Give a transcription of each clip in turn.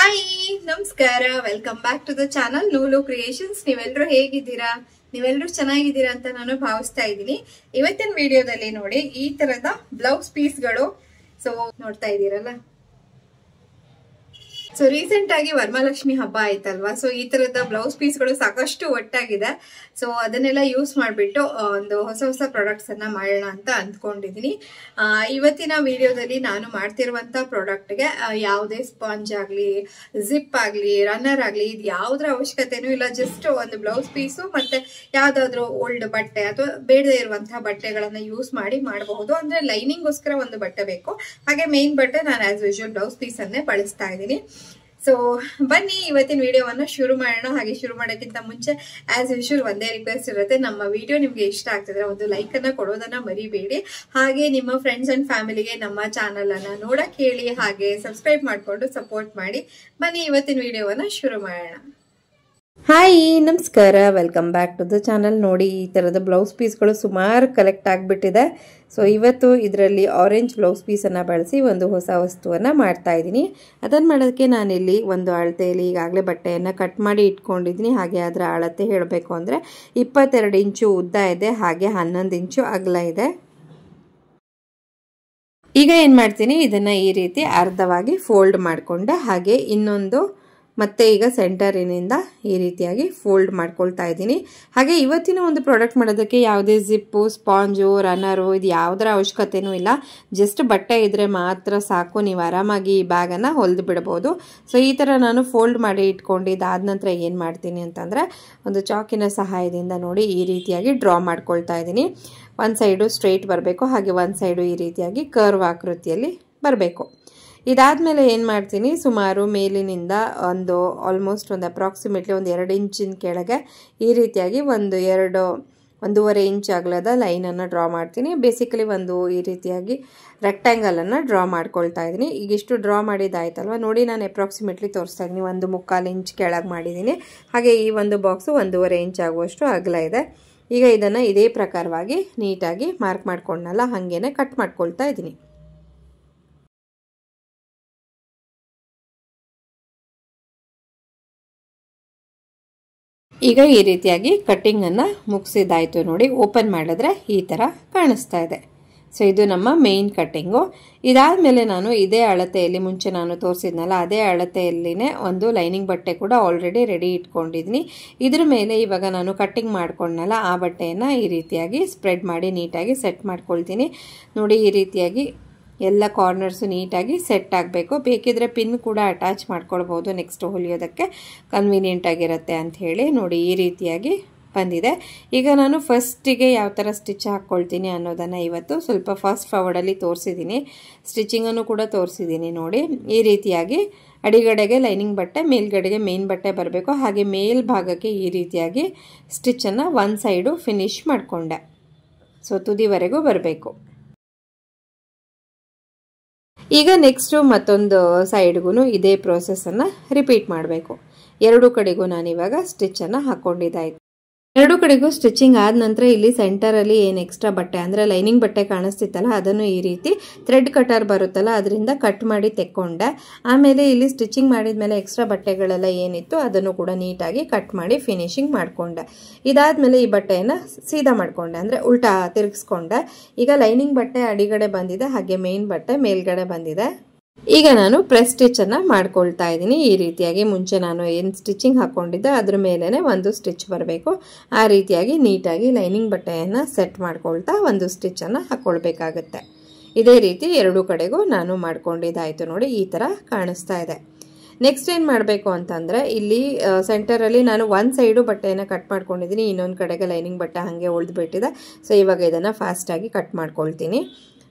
Hi ನಮಸ್ಕಾರ welcome back to the channel Lulu creations. ನೀವೆಲ್ಲರೂ ಹೇಗಿದ್ದೀರಾ? ನೀವೆಲ್ಲರೂ ಚೆನ್ನಾಗಿದ್ದೀರಾ ಅಂತ ನಾನು ಭಾವಿಸ್ತಾ ಇದ್ದೀನಿ. ಇವತ್ತಿನ ವಿಡಿಯೋದಲ್ಲಿ ನೋಡಿ ಈ ತರದ ಬ್ಲೌಸ್ ಪೀಸ್ಗಳು ನೋಡ್ತಾ ಇದ್ದೀರಲ್ಲ. ಸೊ ರೀಸೆಂಟ್ ಆಗಿ ವರಮಹಾಲಕ್ಷ್ಮಿ ಹಬ್ಬ ಆಯ್ತಲ್ವಾ, ಸೊ ಈ ತರದ ಬ್ಲೌಸ್ ಪೀಸ್ಗಳು ಸಾಕಷ್ಟು ಒಟ್ಟಾಗಿದೆ. ಸೊ ಅದನ್ನೆಲ್ಲ ಯೂಸ್ ಮಾಡಿಬಿಟ್ಟು ಒಂದು ಹೊಸ ಹೊಸ ಪ್ರಾಡಕ್ಟ್ಸ್ ಅನ್ನ ಮಾಡೋಣ ಅಂತ ಅಂದ್ಕೊಂಡಿದೀನಿ. ಇವತ್ತಿನ ವಿಡಿಯೋದಲ್ಲಿ ನಾನು ಮಾಡ್ತಿರುವಂತ ಪ್ರಾಡಕ್ಟ್ಗೆ ಯಾವುದೇ ಸ್ಪಾಂಜ್ ಆಗ್ಲಿ, ಜಿಪ್ ಆಗ್ಲಿ, ರನ್ನರ್ ಆಗ್ಲಿ ಇದು ಯಾವುದ್ರ ಅವಶ್ಯಕತೆನೂ ಇಲ್ಲ. ಜಸ್ಟ್ ಒಂದು ಬ್ಲೌಸ್ ಪೀಸು ಮತ್ತೆ ಯಾವ್ದಾದ್ರು ಓಲ್ಡ್ ಬಟ್ಟೆ ಅಥವಾ ಬೇಡದೇ ಇರುವಂತಹ ಬಟ್ಟೆಗಳನ್ನ ಯೂಸ್ ಮಾಡಿ ಮಾಡಬಹುದು. ಅಂದ್ರೆ ಲೈನಿಂಗ್ಗೋಸ್ಕರ ಒಂದು ಬಟ್ಟೆ ಬೇಕು, ಹಾಗೆ ಮೇನ್ ಬಟ್ಟೆ ನಾನು ಆಸ್ ಯೂಶುವಲ್ ಬ್ಲೌಸ್ ಪೀಸ್ ಅನ್ನೇ ಬಳಸ್ತಾ ಇದ್ದೀನಿ. ಸೊ ಬನ್ನಿ ಇವತ್ತಿನ ವಿಡಿಯೋವನ್ನ ಶುರು ಮಾಡೋಣ. ಹಾಗೆ ಶುರು ಮಾಡೋಕ್ಕಿಂತ ಮುಂಚೆ ಆಸ್ ಯೂಶುವಲ್ ಒಂದೇ ರಿಕ್ವೆಸ್ಟ್ ಇರುತ್ತೆ, ನಮ್ಮ ವಿಡಿಯೋ ನಿಮ್ಗೆ ಇಷ್ಟ ಆಗ್ತಿದ್ರೆ ಒಂದು ಲೈಕ್ ಅನ್ನ ಕೊಡೋದನ್ನ ಮರಿಬೇಡಿ. ಹಾಗೆ ನಿಮ್ಮ ಫ್ರೆಂಡ್ಸ್ ಅಂಡ್ ಫ್ಯಾಮಿಲಿಗೆ ನಮ್ಮ ಚಾನಲ್ ಅನ್ನ ನೋಡಕ್ ಹೇಳಿ, ಹಾಗೆ ಸಬ್ಸ್ಕ್ರೈಬ್ ಮಾಡ್ಕೊಂಡು ಸಪೋರ್ಟ್ ಮಾಡಿ. ಬನ್ನಿ ಇವತ್ತಿನ ವಿಡಿಯೋವನ್ನ ಶುರು ಮಾಡೋಣ. ಹಾಯ್ ನಮಸ್ಕಾರ, welcome back to the channel. ನೋಡಿ ಈ ತರದ ಬ್ಲೌಸ್ ಪೀಸ್ಗಳು ಸುಮಾರು ಕಲೆಕ್ಟ್ ಆಗಿಬಿಟ್ಟಿದೆ. ಸೊ ಇವತ್ತು ಇದರಲ್ಲಿ ಆರೆಂಜ್ ಬ್ಲೌಸ್ ಪೀಸನ್ನು ಬಳಸಿ ಒಂದು ಹೊಸ ವಸ್ತುವನ್ನು ಮಾಡ್ತಾ ಇದ್ದೀನಿ. ಅದನ್ನು ಮಾಡೋದಕ್ಕೆ ನಾನಿಲ್ಲಿ ಒಂದು ಅಳತೆಯಲ್ಲಿ ಈಗಾಗಲೇ ಬಟ್ಟೆಯನ್ನು ಕಟ್ ಮಾಡಿ ಇಟ್ಕೊಂಡಿದ್ದೀನಿ. ಹಾಗೆ ಅದರ ಅಳತೆ ಹೇಳಬೇಕು ಅಂದರೆ 22 ಇಂಚು ಉದ್ದ ಇದೆ, ಹಾಗೆ 11 ಇಂಚು ಅಗಲ ಇದೆ. ಈಗ ಏನು ಮಾಡ್ತೀನಿ, ಇದನ್ನು ಈ ರೀತಿ ಅರ್ಧವಾಗಿ ಫೋಲ್ಡ್ ಮಾಡಿಕೊಂಡೆ. ಹಾಗೆ ಇನ್ನೊಂದು ಮತ್ತೆ ಈಗ ಸೆಂಟರಿನಿಂದ ಈ ರೀತಿಯಾಗಿ ಫೋಲ್ಡ್ ಮಾಡ್ಕೊಳ್ತಾ ಇದ್ದೀನಿ. ಹಾಗೆ ಇವತ್ತಿನ ಒಂದು ಪ್ರಾಡಕ್ಟ್ ಮಾಡೋದಕ್ಕೆ ಯಾವುದೇ ಜಿಪ್ಪು, ಸ್ಪಾಂಜು, ರನ್ನರು ಇದು ಯಾವುದರ ಅವಶ್ಯಕತೆನೂ ಇಲ್ಲ. ಜಸ್ಟ್ ಬಟ್ಟೆ ಇದ್ರೆ ಮಾತ್ರ ಸಾಕು, ನೀವು ಆರಾಮಾಗಿ ಈ ಬ್ಯಾಗನ್ನು ಹೊಲಿದು ಬಿಡ್ಬೋದು. ಸೊ ಈ ಥರ ನಾನು ಫೋಲ್ಡ್ ಮಾಡಿ ಇಟ್ಕೊಂಡಿದ್ದಾದ ನಂತರ ಏನು ಮಾಡ್ತೀನಿ ಅಂತಂದರೆ, ಒಂದು ಚಾಕಿನ ಸಹಾಯದಿಂದ ನೋಡಿ ಈ ರೀತಿಯಾಗಿ ಡ್ರಾ ಮಾಡ್ಕೊಳ್ತಾ ಇದ್ದೀನಿ. ಒಂದು ಸೈಡು ಸ್ಟ್ರೈಟ್ ಬರಬೇಕು, ಹಾಗೆ ಒಂದು ಸೈಡು ಈ ರೀತಿಯಾಗಿ ಕರ್ವ್ ಆಕೃತಿಯಲ್ಲಿ ಬರಬೇಕು. ಇದಾದಮೇಲೆ ಏನು ಮಾಡ್ತೀನಿ, ಸುಮಾರು ಮೇಲಿನಿಂದ ಆಲ್ಮೋಸ್ಟ್ ಒಂದು ಅಪ್ರಾಕ್ಸಿಮೇಟ್ಲಿ ಒಂದು 2 ಇಂಚಿನ ಕೆಳಗೆ ಈ ರೀತಿಯಾಗಿ 1.5 ಇಂಚ್ ಅಗಲದ ಲೈನನ್ನು ಡ್ರಾ ಮಾಡ್ತೀನಿ. ಬೇಸಿಕಲಿ ಈ ರೀತಿಯಾಗಿ ರೆಕ್ಟ್ಯಾಂಗಲನ್ನು ಡ್ರಾ ಮಾಡ್ಕೊಳ್ತಾ ಇದ್ದೀನಿ. ಈಗಿಷ್ಟು ಡ್ರಾ ಮಾಡಿದ್ದಾಯ್ತಲ್ವ, ನೋಡಿ ನಾನು ಅಪ್ರಾಕ್ಸಿಮೇಟ್ಲಿ ತೋರಿಸ್ತಾ ಇದ್ದೀನಿ. 1.25 ಇಂಚ್ ಕೆಳಗೆ ಮಾಡಿದ್ದೀನಿ. ಹಾಗೆ ಈ ಒಂದು ಬಾಕ್ಸು 1.5 ಇಂಚ್ ಆಗುವಷ್ಟು ಅಗಲ ಇದೆ. ಈಗ ಇದನ್ನು ಇದೇ ಪ್ರಕಾರವಾಗಿ ನೀಟಾಗಿ ಮಾರ್ಕ್ ಮಾಡ್ಕೊಂಡಲ್ಲ ಹಾಗೇನೆ ಕಟ್ ಮಾಡ್ಕೊಳ್ತಾ ಇದ್ದೀನಿ. ಈಗ ಈ ರೀತಿಯಾಗಿ ಕಟ್ಟಿಂಗ್ ಅನ್ನ ಮುಗಿಸಿದಾಯ್ತು. ನೋಡಿ ಓಪನ್ ಮಾಡಿದ್ರೆ ಈ ತರ ಕಾಣಿಸ್ತಾ ಇದೆ. ಸೊ ಇದು ನಮ್ಮ ಮೇನ್ ಕಟ್ಟಿಂಗು. ಇದಾದ್ಮೇಲೆ ನಾನು ಇದೇ ಅಳತೆಯಲ್ಲಿ ಮುಂಚೆ ನಾನು ತೋರಿಸಿದ್ನಲ್ಲ ಅದೇ ಅಳತೆಯಲ್ಲಿನೇ ಒಂದು ಲೈನಿಂಗ್ ಬಟ್ಟೆ ಕೂಡ ಆಲ್ರೆಡಿ ರೆಡಿ ಇಟ್ಕೊಂಡಿದ್ದೀನಿ. ಇದ್ರ ಮೇಲೆ ಇವಾಗ ನಾನು ಕಟ್ಟಿಂಗ್ ಮಾಡ್ಕೊಂಡಲ್ಲ ಆ ಬಟ್ಟೆಯನ್ನ ಈ ರೀತಿಯಾಗಿ ಸ್ಪ್ರೆಡ್ ಮಾಡಿ ನೀಟಾಗಿ ಸೆಟ್ ಮಾಡ್ಕೊಳ್ತೀನಿ. ನೋಡಿ ಈ ರೀತಿಯಾಗಿ ಎಲ್ಲ ಕಾರ್ನರ್ಸು ನೀಟಾಗಿ ಸೆಟ್ ಆಗಬೇಕು. ಬೇಕಿದ್ರೆ ಪಿನ್ ಕೂಡ ಅಟ್ಯಾಚ್ ಮಾಡ್ಕೊಳ್ಬೋದು, ನೆಕ್ಸ್ಟ್ ಹೊಲಿಯೋದಕ್ಕೆ ಕನ್ವೀನಿಯೆಂಟ್ ಆಗಿರುತ್ತೆ ಅಂತ ಹೇಳಿ. ನೋಡಿ ಈ ರೀತಿಯಾಗಿ ಬಂದಿದೆ. ಈಗ ನಾನು ಫಸ್ಟಿಗೆ ಯಾವ ಥರ ಸ್ಟಿಚ್ ಹಾಕ್ಕೊಳ್ತೀನಿ ಅನ್ನೋದನ್ನು ಇವತ್ತು ಸ್ವಲ್ಪ ಫಾಸ್ಟ್ ಫಾರ್ವರ್ಡಲ್ಲಿ ತೋರಿಸಿದ್ದೀನಿ. ಸ್ಟಿಚಿಂಗನ್ನು ಕೂಡ ತೋರಿಸಿದ್ದೀನಿ. ನೋಡಿ ಈ ರೀತಿಯಾಗಿ ಅಡಿಗಡೆಗೆ ಲೈನಿಂಗ್ ಬಟ್ಟೆ, ಮೇಲ್ಗಡೆಗೆ ಮೇನ್ ಬಟ್ಟೆ ಬರಬೇಕು. ಹಾಗೆ ಮೇಲ್ಭಾಗಕ್ಕೆ ಈ ರೀತಿಯಾಗಿ ಸ್ಟಿಚ್ಚನ್ನು ಒಂದು ಸೈಡು ಫಿನಿಶ್ ಮಾಡಿಕೊಂಡೆ. ಸೊ ತುದಿವರೆಗೂ ಬರಬೇಕು. ಈಗ ನೆಕ್ಸ್ಟು ಮತ್ತೊಂದು ಸೈಡ್ಗೂ ಇದೇ ಪ್ರೋಸೆಸ್ಸನ್ನು ರಿಪೀಟ್ ಮಾಡಬೇಕು. ಎರಡು ಕಡೆಗೂ ನಾನಿವಾಗ ಸ್ಟಿಚ್ಚನ್ನು ಹಾಕ್ಕೊಂಡಿದ್ದಾಯ್ತು. ಎರಡು ಕಡೆಗೂ ಸ್ಟಿಚಿಂಗ್ ಆದ ನಂತರ ಇಲ್ಲಿ ಸೆಂಟರಲ್ಲಿ ಏನು ಎಕ್ಸ್ಟ್ರಾ ಬಟ್ಟೆ ಅಂದರೆ ಲೈನಿಂಗ್ ಬಟ್ಟೆ ಕಾಣಿಸ್ತಿತ್ತಲ್ಲ ಅದನ್ನು ಈ ರೀತಿ ಥ್ರೆಡ್ ಕಟರ್ ಬರುತ್ತಲ್ಲ ಅದರಿಂದ ಕಟ್ ಮಾಡಿ ತೆಕ್ಕೊಂಡೆ. ಆಮೇಲೆ ಇಲ್ಲಿ ಸ್ಟಿಚಿಂಗ್ ಮಾಡಿದ್ಮೇಲೆ ಎಕ್ಸ್ಟ್ರಾ ಬಟ್ಟೆಗಳೆಲ್ಲ ಏನಿತ್ತು ಅದನ್ನು ಕೂಡ ನೀಟಾಗಿ ಕಟ್ ಮಾಡಿ ಫಿನಿಶಿಂಗ್ ಮಾಡಿಕೊಂಡೆ. ಇದಾದ್ಮೇಲೆ ಈ ಬಟ್ಟೆಯನ್ನು ಸೀದಾ ಮಾಡಿಕೊಂಡೆ, ಅಂದರೆ ಉಲ್ಟಾ ತಿರುಗಿಸ್ಕೊಂಡೆ. ಈಗ ಲೈನಿಂಗ್ ಬಟ್ಟೆ ಅಡಿಗಡೆ ಬಂದಿದೆ, ಹಾಗೆ ಮೇನ್ ಬಟ್ಟೆ ಮೇಲ್ಗಡೆ ಬಂದಿದೆ. ಈಗ ನಾನು ಪ್ರೆಸ್ ಸ್ಟಿಚ್ಚನ್ನು ಮಾಡ್ಕೊಳ್ತಾ ಇದ್ದೀನಿ. ಈ ರೀತಿಯಾಗಿ ಮುಂಚೆ ನಾನು ಏನು ಸ್ಟಿಚಿಂಗ್ ಹಾಕ್ಕೊಂಡಿದ್ದೆ ಅದ್ರ ಮೇಲೇ ಒಂದು ಸ್ಟಿಚ್ ಬರಬೇಕು. ಆ ರೀತಿಯಾಗಿ ನೀಟಾಗಿ ಲೈನಿಂಗ್ ಬಟ್ಟೆಯನ್ನು ಸೆಟ್ ಮಾಡ್ಕೊಳ್ತಾ ಒಂದು ಸ್ಟಿಚ್ಚನ್ನು ಹಾಕ್ಕೊಳ್ಬೇಕಾಗತ್ತೆ. ಇದೇ ರೀತಿ ಎರಡು ಕಡೆಗೂ ನಾನು ಮಾಡ್ಕೊಂಡಿದ್ದಾಯಿತು. ನೋಡಿ ಈ ಥರ ಕಾಣಿಸ್ತಾ ಇದೆ. ನೆಕ್ಸ್ಟ್ ಏನು ಮಾಡಬೇಕು ಅಂತಂದರೆ, ಇಲ್ಲಿ ಸೆಂಟರಲ್ಲಿ ನಾನು ಒಂದು ಸೈಡು ಬಟ್ಟೆಯನ್ನು ಕಟ್ ಮಾಡ್ಕೊಂಡಿದ್ದೀನಿ, ಇನ್ನೊಂದು ಕಡೆಗೆ ಲೈನಿಂಗ್ ಬಟ್ಟೆ ಹಾಗೆ ಉಳಿದ್ಬಿಟ್ಟಿದೆ. ಸೊ ಇವಾಗ ಇದನ್ನು ಫಾಸ್ಟಾಗಿ ಕಟ್ ಮಾಡ್ಕೊಳ್ತೀನಿ.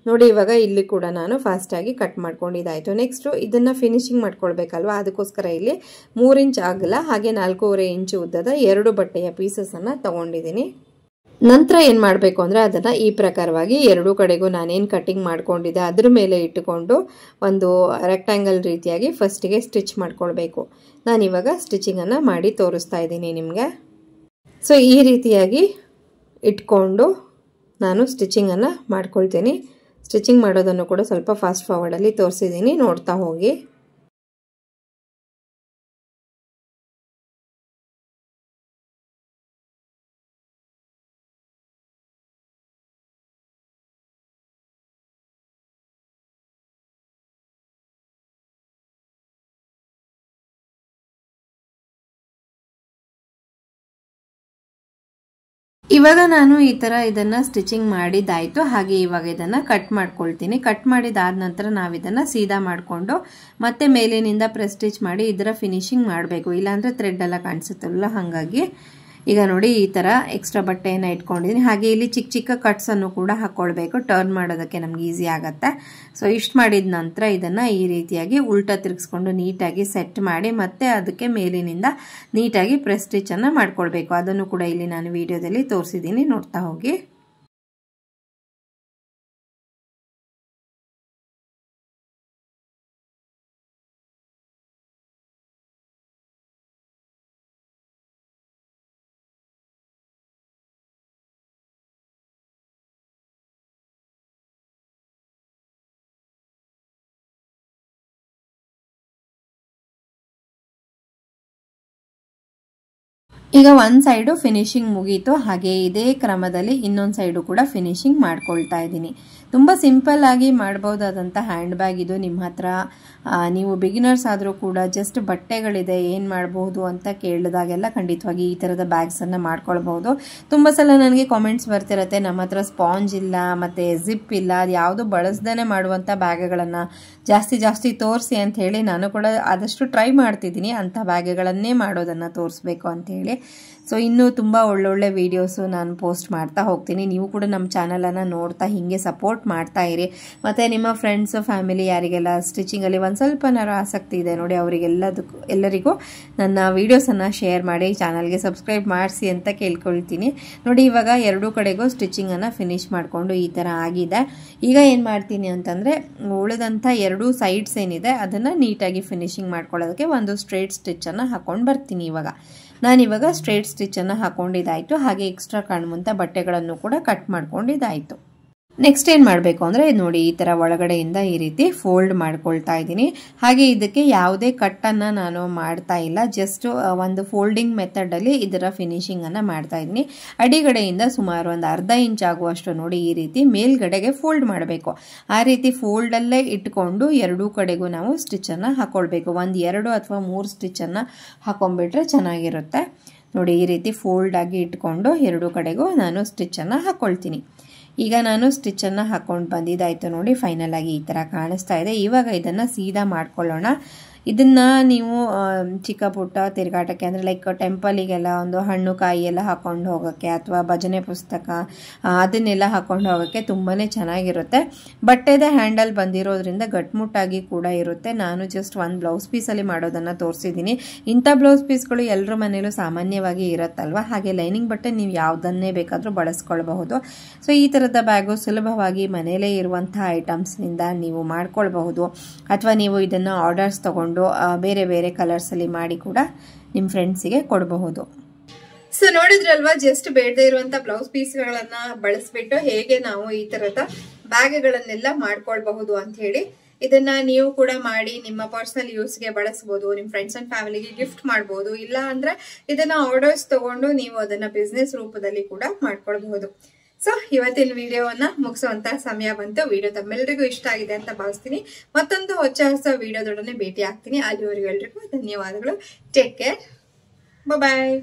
ನೋಡಿ ಇವಾಗ ಇಲ್ಲಿ ಕೂಡ ನಾನು ಫಾಸ್ಟಾಗಿ ಕಟ್ ಮಾಡ್ಕೊಂಡಿದ್ದಾಯಿತು. ನೆಕ್ಸ್ಟು ಇದನ್ನು ಫಿನಿಶಿಂಗ್ ಮಾಡ್ಕೊಳ್ಬೇಕಲ್ವ, ಅದಕ್ಕೋಸ್ಕರ ಇಲ್ಲಿ 3 ಇಂಚ್ ಅಗಲ ಹಾಗೆ 4.5 ಇಂಚು ಉದ್ದದ 2 ಬಟ್ಟೆಯ ಪೀಸಸನ್ನು ತಗೊಂಡಿದ್ದೀನಿ. ನಂತರ ಏನು ಮಾಡಬೇಕು ಅಂದರೆ ಅದನ್ನು ಈ ಪ್ರಕಾರವಾಗಿ ಎರಡೂ ಕಡೆಗೂ ನಾನೇನು ಕಟ್ಟಿಂಗ್ ಮಾಡ್ಕೊಂಡಿದ್ದೆ ಅದ್ರ ಮೇಲೆ ಇಟ್ಟುಕೊಂಡು ಒಂದು ರೆಕ್ಟ್ಯಾಂಗಲ್ ರೀತಿಯಾಗಿ ಫಸ್ಟಿಗೆ ಸ್ಟಿಚ್ ಮಾಡ್ಕೊಳ್ಬೇಕು. ನಾನಿವಾಗ ಸ್ಟಿಚಿಂಗನ್ನು ಮಾಡಿ ತೋರಿಸ್ತಾ ಇದ್ದೀನಿ ನಿಮಗೆ. ಸೊ ಈ ರೀತಿಯಾಗಿ ಇಟ್ಕೊಂಡು ನಾನು ಸ್ಟಿಚಿಂಗನ್ನು ಮಾಡ್ಕೊಳ್ತೀನಿ. ಸ್ಟಿಚಿಂಗ್ ಮಾಡೋದನ್ನು ಕೂಡ ಸ್ವಲ್ಪ ಫಾಸ್ಟ್ ಫಾರ್ವರ್ಡಲ್ಲಿ ತೋರಿಸಿದ್ದೀನಿ, ನೋಡ್ತಾ ಹೋಗಿ. ಇವಾಗ ನಾನು ಈ ತರ ಇದನ್ನ ಸ್ಟಿಚಿಂಗ್ ಮಾಡಿದಾಯ್ತು. ಹಾಗೆ ಇವಾಗ ಇದನ್ನ ಕಟ್ ಮಾಡ್ಕೊಳ್ತೀನಿ. ಕಟ್ ಮಾಡಿದಾದ ನಂತರ ನಾವು ಇದನ್ನ ಸೀದಾ ಮಾಡ್ಕೊಂಡು ಮತ್ತೆ ಮೇಲಿನಿಂದ ಪ್ರೆಸ್ ಸ್ಟಿಚ್ ಮಾಡಿ ಇದರ ಫಿನಿಶಿಂಗ್ ಮಾಡಬೇಕು, ಇಲ್ಲಾಂದ್ರೆ ಥ್ರೆಡ್ ಎಲ್ಲ ಕಾಣಿಸುತ್ತಲ್ಲ. ಹಾಗಾಗಿ ಈಗ ನೋಡಿ ಈ ತರ ಎಕ್ಸ್ಟ್ರಾ ಬಟ್ಟೆಯನ್ನ ಇಟ್ಕೊಂಡಿದ್ದೀನಿ. ಹಾಗೆ ಇಲ್ಲಿ ಚಿಕ್ಕ ಚಿಕ್ಕ ಕಟ್ಸ್ ಅನ್ನು ಕೂಡ ಹಾಕೊಳ್ಬೇಕು, ಟರ್ನ್ ಮಾಡೋದಕ್ಕೆ ನಮ್ಗೆ ಈಸಿ ಆಗತ್ತೆ. ಸೊ ಇಷ್ಟು ಮಾಡಿದ ನಂತರ ಇದನ್ನ ಈ ರೀತಿಯಾಗಿ ಉಲ್ಟಾ ತಿರುಗಿಸ್ಕೊಂಡು ನೀಟಾಗಿ ಸೆಟ್ ಮಾಡಿ ಮತ್ತೆ ಅದಕ್ಕೆ ಮೇಲಿನಿಂದ ನೀಟಾಗಿ ಪ್ರೆಸ್ ಸ್ಟಿಚ್ ಅನ್ನ ಮಾಡ್ಕೊಳ್ಬೇಕು. ಅದನ್ನು ಕೂಡ ಇಲ್ಲಿ ನಾನು ವಿಡಿಯೋದಲ್ಲಿ ತೋರಿಸಿದ್ದೀನಿ, ನೋಡ್ತಾ ಹೋಗಿ. ಈಗ ಒಂದ್ ಸೈಡು ಫಿನಿಶಿಂಗ್ ಮುಗೀತು. ಹಾಗೆ ಇದೇ ಕ್ರಮದಲ್ಲಿ ಇನ್ನೊಂದು ಸೈಡು ಕೂಡ ಫಿನಿಶಿಂಗ್ ಮಾಡ್ಕೊಳ್ತಾ ಇದ್ದೀನಿ. ತುಂಬಾ ಸಿಂಪಲ್ ಆಗಿ ಮಾಡಬಹುದಾದಂತ ಹ್ಯಾಂಡ್ ಬ್ಯಾಗ್ ಇದು. ನಿಮ್ಮ ಹತ್ರ ನೀವು ಬಿಗಿನರ್ಸ್ ಆದ್ರೂ ಕೂಡ ಜಸ್ಟ್ ಬಟ್ಟೆಗಳಿದೆ ಏನ್ ಮಾಡಬಹುದು ಅಂತ ಕೇಳಿದಾಗೆಲ್ಲ ಖಂಡಿತವಾಗಿ ಈ ತರದ ಬ್ಯಾಗ್ಸ್ ಅನ್ನ ಮಾಡ್ಕೊಳ್ಬಹುದು. ತುಂಬಾ ಸಲ ನನಗೆ ಕಾಮೆಂಟ್ಸ್ ಬರ್ತಿರತ್ತೆ, ನಮ್ಮ ಹತ್ರ ಸ್ಪಾಂಜ್ ಇಲ್ಲ ಮತ್ತೆ ಜಿಪ್ ಇಲ್ಲ, ಅದು ಯಾವುದು ಬಳಸದೇನೆ ಮಾಡುವಂತ ಬ್ಯಾಗ್ಗಳನ್ನ ಜಾಸ್ತಿ ತೋರಿಸಿ ಅಂತ ಹೇಳಿ ನಾನು ಕೂಡ ಆದಷ್ಟು ಟ್ರೈ ಮಾಡ್ತಿದ್ದೀನಿ ಅಂತ ಬ್ಯಾಗ್ಗಳನ್ನೇ ಮಾಡೋದನ್ನ ತೋರಿಸ್ಬೇಕು ಅಂತ ಹೇಳಿ. ಸೊ ಇನ್ನೂ ತುಂಬಾ ಒಳ್ಳೊಳ್ಳೆ ವಿಡಿಯೋಸ್ ನಾನು ಪೋಸ್ಟ್ ಮಾಡ್ತಾ ಹೋಗ್ತೀನಿ. ನೀವು ಕೂಡ ನಮ್ಮ ಚಾನಲ್ ಅನ್ನ ನೋಡ್ತಾ ಹಿಂಗೆ ಸಪೋರ್ಟ್ ಮಾಡ್ತಾ ಇರಿ. ಮತ್ತೆ ನಿಮ್ಮ ಫ್ರೆಂಡ್ಸ್ ಫ್ಯಾಮಿಲಿ ಯಾರಿಗೆಲ್ಲ ಸ್ಟಿಚಿಂಗ್ ಅಲ್ಲಿ ಒಂದ್ ಸ್ವಲ್ಪನಾರು ಆಸಕ್ತಿ ಇದೆ ನೋಡಿ, ಎಲ್ಲರಿಗೂ ನನ್ನ ವಿಡಿಯೋಸ್ ಅನ್ನ ಶೇರ್ ಮಾಡಿ, ಚಾನಲ್ಗೆ ಸಬ್ಸ್ಕ್ರೈಬ್ ಮಾಡಿಸಿ ಅಂತ ಕೇಳ್ಕೊಳ್ತೀನಿ. ನೋಡಿ ಇವಾಗ ಎರಡೂ ಕಡೆಗೂ ಸ್ಟಿಚಿಂಗ್ ಅನ್ನ ಫಿನಿಶ್ ಮಾಡ್ಕೊಂಡು ಈ ತರ ಆಗಿದೆ. ಈಗ ಏನ್ ಮಾಡ್ತೀನಿ ಅಂತಂದ್ರೆ ಉಳಿದಂತ ಎರಡು ಸೈಡ್ಸ್ ಏನಿದೆ ಅದನ್ನ ನೀಟಾಗಿ ಫಿನಿಶಿಂಗ್ ಮಾಡ್ಕೊಳ್ಳೋದಕ್ಕೆ ಒಂದು ಸ್ಟ್ರೇಟ್ ಸ್ಟಿಚ್ ಅನ್ನ ಹಾಕೊಂಡು ಬರ್ತೀನಿ. ನಾನಿವಾಗ ಸ್ಟ್ರೇಟ್ ಸ್ಟಿಚ್ ಅನ್ನ ಹಾಕೊಂಡಿದ್ದಾಯ್ತು. ಹಾಗೆ ಎಕ್ಸ್ಟ್ರಾ ಕಾಣುವಂತ ಬಟ್ಟೆಗಳನ್ನು ಕೂಡ ಕಟ್ ಮಾಡ್ಕೊಂಡಿದ್ದಾಯ್ತು. ನೆಕ್ಸ್ಟ್ ಏನ್ ಮಾಡಬೇಕು ಅಂದ್ರೆ ನೋಡಿ ಈ ತರ ಒಳಗಡೆಯಿಂದ ಈ ರೀತಿ ಫೋಲ್ಡ್ ಮಾಡ್ಕೊಳ್ತಾ ಇದ್ದೀನಿ. ಹಾಗೆ ಇದಕ್ಕೆ ಯಾವುದೇ ಕಟ್ ಅನ್ನ ನಾನು ಮಾಡ್ತಾ ಇಲ್ಲ, ಜಸ್ಟ್ ಒಂದು ಫೋಲ್ಡಿಂಗ್ ಮೆಥಡ್ ಅಲ್ಲಿ ಇದರ ಫಿನಿಶಿಂಗ್ ಅನ್ನ ಮಾಡ್ತಾ ಇದ್ದೀನಿ. ಅಡಿಗಡೆಯಿಂದ ಸುಮಾರು ಒಂದು ಅರ್ಧ ಇಂಚ್ ಆಗುವಷ್ಟು ನೋಡಿ ಈ ರೀತಿ ಮೇಲ್ಗಡೆಗೆ ಫೋಲ್ಡ್ ಮಾಡಬೇಕು. ಆ ರೀತಿ ಫೋಲ್ಡ್ ಅಲ್ಲೇ ಇಟ್ಕೊಂಡು ಎರಡೂ ಕಡೆಗೂ ನಾವು ಸ್ಟಿಚ್ ಅನ್ನ ಹಾಕೊಳ್ಬೇಕು. ಒಂದು 2 ಅಥವಾ 3 ಸ್ಟಿಚ್ ಅನ್ನ ಹಾಕೊಂಡ್ಬಿಟ್ರೆ ಚೆನ್ನಾಗಿರುತ್ತೆ. ನೋಡಿ ಈ ರೀತಿ ಫೋಲ್ಡ್ ಆಗಿ ಇಟ್ಕೊಂಡು ಎರಡೂ ಕಡೆಗೂ ನಾನು ಸ್ಟಿಚ್ ಅನ್ನ ಹಾಕೊಳ್ತೀನಿ. ಈಗ ನಾನು ಸ್ಟಿಚ್ ಅನ್ನ ಹಾಕೊಂಡು ಬಂದಿದ್ದಾಯ್ತು. ನೋಡಿ ಫೈನಲ್ ಆಗಿ ಈ ತರ ಕಾಣಿಸ್ತಾ ಇದೆ. ಇವಾಗ ಇದನ್ನ ಸೀದಾ ಮಾಡ್ಕೊಳ್ಳೋಣ. ಇದನ್ನ ನೀವು ಚಿಕ್ಕ ಪುಟ್ಟ ತಿರುಗಾಟಕ್ಕೆ ಅಂದ್ರೆ ಲೈಕ್ ಟೆಂಪಲಿಗೆಲ್ಲ ಒಂದು ಹಣ್ಣು ಕಾಯಿ ಎಲ್ಲ ಹಾಕೊಂಡು ಹೋಗೋಕ್ಕೆ ಅಥವಾ ಭಜನೆ ಪುಸ್ತಕ ಅದನ್ನೆಲ್ಲ ಹಾಕೊಂಡು ಹೋಗೋಕ್ಕೆ ತುಂಬಾನೇ ಚೆನ್ನಾಗಿರುತ್ತೆ. ಬಟ್ಟೆದ ಹ್ಯಾಂಡಲ್ ಬಂದಿರೋದ್ರಿಂದ ಗಟ್ಮುಟ್ಟಾಗಿ ಕೂಡ ಇರುತ್ತೆ. ನಾನು ಜಸ್ಟ್ ಒಂದು ಬ್ಲೌಸ್ ಪೀಸಲ್ಲಿ ಮಾಡೋದನ್ನ ತೋರಿಸಿದ್ದೀನಿ. ಇಂಥ ಬ್ಲೌಸ್ ಪೀಸ್ಗಳು ಎಲ್ಲರ ಮನೇಲೂ ಸಾಮಾನ್ಯವಾಗಿ ಇರುತ್ತಲ್ವಾ. ಹಾಗೆ ಲೈನಿಂಗ್ ಬಟ್ಟೆ ನೀವು ಯಾವುದನ್ನೇ ಬೇಕಾದರೂ ಬಳಸ್ಕೊಳ್ಬಹುದು. ಸೊ ಈ ತರದ ಬ್ಯಾಗು ಸುಲಭವಾಗಿ ಮನೆಯಲ್ಲೇ ಇರುವಂತಹ ಐಟಮ್ಸ್ನಿಂದ ನೀವು ಮಾಡ್ಕೊಳ್ಬಹುದು. ಅಥವಾ ನೀವು ಇದನ್ನ ಆರ್ಡರ್ಸ್ ತಗೊಂಡು ಬೇರೆ ಬೇರೆ ಕಲರ್ಸ್ ಅಲ್ಲಿ ಮಾಡಿ ಕೂಡ ನಿಮ್ ಫ್ರೆಂಡ್ಸಿಗೆ ಕೊಡಬಹುದು. ಸೊ ನೋಡಿದ್ರಲ್ವಾ, ಜಸ್ಟ್ ಬೇಡದೇ ಇರುವಂತ ಬ್ಲೌಸ್ ಪೀಸ್ಗಳನ್ನ ಬಳಸ್ಬಿಟ್ಟು ಹೇಗೆ ನಾವು ಈ ತರದ ಬ್ಯಾಗ್ಗಳನ್ನೆಲ್ಲ ಮಾಡ್ಕೊಳ್ಬಹುದು ಅಂತ ಹೇಳಿ. ಇದನ್ನ ನೀವು ಕೂಡ ಮಾಡಿ ನಿಮ್ಮ ಪರ್ಸನಲ್ ಯೂಸ್ಗೆ ಬಳಸಬಹುದು, ನಿಮ್ ಫ್ರೆಂಡ್ಸ್ ಅಂಡ್ ಫ್ಯಾಮಿಲಿಗೆ ಗಿಫ್ಟ್ ಮಾಡಬಹುದು. ಇಲ್ಲ ಅಂದ್ರೆ ಇದನ್ನ ಆರ್ಡರ್ಸ್ ತಗೊಂಡು ನೀವು ಅದನ್ನ ಬಿಸ್ನೆಸ್ ರೂಪದಲ್ಲಿ ಕೂಡ ಮಾಡ್ಕೊಳ್ಬಹುದು. ಸೊ ಇವತ್ತಿನ ವಿಡಿಯೋವನ್ನ ಮುಗಿಸುವಂತ ಸಮಯ ಬಂತು. ವಿಡಿಯೋ ತಮ್ಮೆಲ್ಲರಿಗೂ ಇಷ್ಟ ಆಗಿದೆ ಅಂತ ಭಾವಿಸ್ತೀನಿ. ಮತ್ತೊಂದು ಹೊಸ ವಿಡಿಯೋದೊಡನೆ ಭೇಟಿ ಆಗ್ತೀನಿ. ಅಲ್ಲಿವರೆಗೂ ಎಲ್ರಿಗೂ ಧನ್ಯವಾದಗಳು. ಟೇಕ್ ಕೇರ್, ಬಾಯ್.